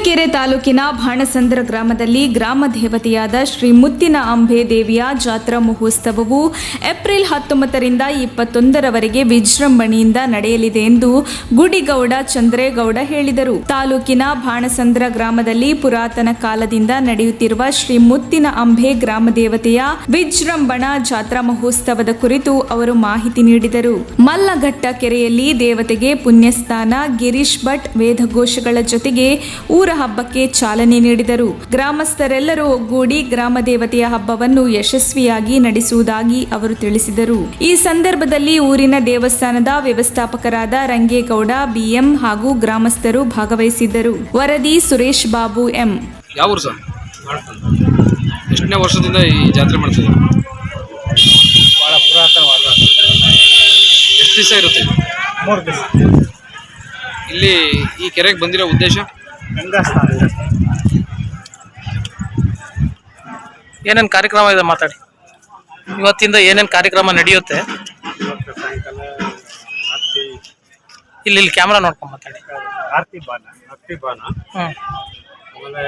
ತುರುವೇಕೆರೆ ತಾಲೂಕಿನ ಬಾಣಸಂದ್ರ ಗ್ರಾಮದಲ್ಲಿ ಗ್ರಾಮ ದೇವತೆಯಾದ ಶ್ರೀ ಮುತ್ತಿನ ಅಂಬೆ ದೇವಿಯ ಜಾತ್ರಾ ಮಹೋತ್ಸವವು ಏಪ್ರಿಲ್ 19ರಿಂದ 21ರವರೆಗೆ ವಿಜೃಂಭಣೆಯಿಂದ ನಡೆಯಲಿದೆ ಎಂದು ಗುಡಿಗೌಡ ಚಂದ್ರೇಗೌಡ ಹೇಳಿದರು. ತಾಲೂಕಿನ ಬಾಣಸಂದ್ರ ಗ್ರಾಮದಲ್ಲಿ ಪುರಾತನ ಕಾಲದಿಂದ ನಡೆಯುತ್ತಿರುವ ಶ್ರೀ ಮುತ್ತಿನ ಅಂಬೆ ಗ್ರಾಮ ದೇವತೆಯ ವಿಜೃಂಭಣಾ ಜಾತ್ರಾ ಮಹೋತ್ಸವದ ಕುರಿತು ಅವರು ಮಾಹಿತಿ ನೀಡಿದರು. ಮಲ್ಲಘಟ್ಟ ಕೆರೆಯಲ್ಲಿ ದೇವತೆಗೆ ಪುಣ್ಯಸ್ನಾನ, ಗಿರೀಶ್ ಭಟ್ ವೇದಘೋಷಗಳ ಜೊತೆಗೆ ಊರ ಹಬ್ಬಕ್ಕೆ ಚಾಲನೆ ನೀಡಿದರು. ಗ್ರಾಮಸ್ಥರೆಲ್ಲರೂ ಒಗ್ಗೂಡಿ ಗ್ರಾಮ ದೇವತೆಯ ಹಬ್ಬವನ್ನು ಯಶಸ್ವಿಯಾಗಿ ನಡೆಸುವುದಾಗಿ ಅವರು ತಿಳಿಸಿದರು. ಈ ಸಂದರ್ಭದಲ್ಲಿ ಊರಿನ ದೇವಸ್ಥಾನದ ವ್ಯವಸ್ಥಾಪಕರಾದ ರಂಗೇಗೌಡ ಬಿಎಂ ಹಾಗೂ ಗ್ರಾಮಸ್ಥರು ಭಾಗವಹಿಸಿದ್ದರು. ವರದಿ ಸುರೇಶ್ ಬಾಬು ಎಂ. ಯಾವ ಊರು ಸರ್? ಎಷ್ಟನೇ ವರ್ಷದಿಂದ ಈ ಜಾತ್ರೆ ಮಾಡ್ತಿದ್ದೀವಿ? ಭಾಳ ಪುರಾತನವಾದ. ಎಷ್ಟು ದಿವಸ ಇರುತ್ತೆ? 3 ದಿವಸ. ಇಲ್ಲಿ ಈ ಕೆರೆಗೆ ಬಂದಿರೋ ಉದ್ದೇಶ? ಏನೇನು ಕಾರ್ಯಕ್ರಮ ಇದೆ ಮಾತಾಡಿ. ಇವತ್ತಿಂದ ಏನೇನು ಕಾರ್ಯಕ್ರಮ ನಡೆಯುತ್ತೆ? ಇಲ್ಲಿ ಕ್ಯಾಮ್ರಾ ನೋಡ್ಕೊಂಡು ಮಾತಾಡಿ. ಆರತಿ ಬಾನ ಆಮೇಲೆ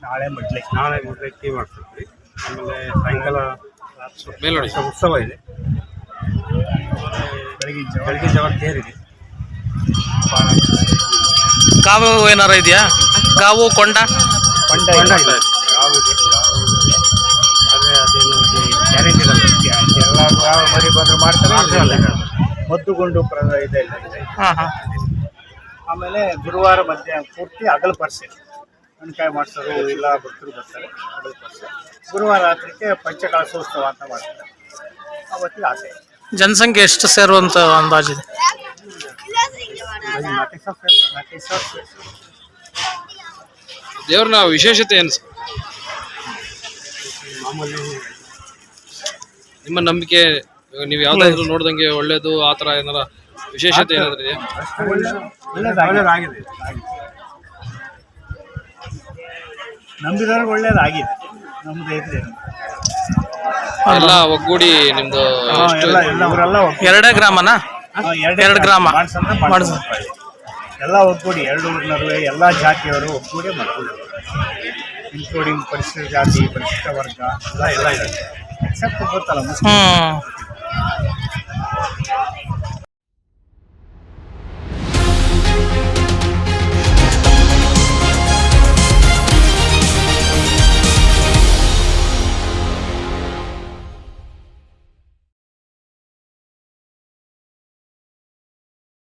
ನಾಳೆ ಮುಡ್ಲಿಕ್ಕೆ ಮಾಡ್ತಿದ್ವಿ. ಆಮೇಲೆ ಸಾಯಂಕಾಲ ಮೇಲ್ನೋಡಿ ಉತ್ಸವ ಇದೆ. ಬೆಳಗ್ಗೆ ಜಾವ ತೇರಿದೆ. ಕಾವು ಏನಾರ ಇದೆಯಾ? ಕಾವು ಕೊಂಡ ಇದೆ. ಆದರೆ ಅದೇನು ಗ್ಯಾರಂಟಿ ಇರಲ್ಲ. ಎಲ್ಲ ಮರಿ ಬಂದ್ರೆ ಮಾಡ್ತಾರೆ. ಮದ್ದುಗುಂಡು ಇದೆ. ಆಮೇಲೆ ಗುರುವಾರ ಮಧ್ಯಾಹ್ನ ಪೂರ್ತಿ ಹಗಲು ಪರ್ಸೆ ಕಣ್ಕಾಯಿ ಮಾಡಿಸೋರು ಇಲ್ಲ ಭಕ್ತರು ಬರ್ತಾರೆ. ಹಗಲು ಪರ್ಸೆ ಗುರುವಾರ ರಾತ್ರಿಗೆ ಪಂಚಕಳಶೋತ್ಸವ ಅಂತ ಮಾಡ್ತಾರೆ. ಅವತ್ತಿಗೆ ಆಸೆ. ಜನಸಂಖ್ಯೆ ಎಷ್ಟು ಸೇರುವಂತ ಅಂದಾಜಿದೆ? ದೇವ್ರನ್ನ ವಿಶೇಷತೆ ಏನು? ಮಾಮೂಲಿ ನಿಮ್ಮ ನಂಬಿಕೆ, ನೀವು ಯಾವ್ದಾದ್ರು ನೋಡ್ದಂಗೆ ಒಳ್ಳೇದು ಆ ಥರ ಏನಾರ ವಿಶೇಷತೆ ಏನಾದ್ರು ಇದೆಯಾ? ಒಳ್ಳೇದಾಗಿದೆ. ನಂಬಿದವ್ರಿಗೆ ಒಳ್ಳೇದಾಗಿದೆ. ನಮ್ದು ಇದೆ ಎಲ್ಲ ಒಗ್ಗೂಡಿ ನಿಮ್ದು ಎರಡೇ ಗ್ರಾಮನಾ? 2 ಗ್ರಾಮ ಎಲ್ಲ ಒಗ್ಗೂಡಿ 2 ಊರಿನ ನಡುವೆ ಎಲ್ಲ ಜಾತಿಯವರು ಒಗ್ಗೂಡಿ ಮಾಡ್ತಾರೆ. ಇನ್ಕ್ಲೂಡಿಂಗ್ ಪರಿಶಿಷ್ಟ ಜಾತಿ, ಪರಿಶಿಷ್ಟ ವರ್ಗ ಎಲ್ಲ ಇದೆ. ಎಕ್ಸೆಪ್ಟ್ ಗೊತ್ತಲ್ಲ ಮುಸ್ಲಿಂ.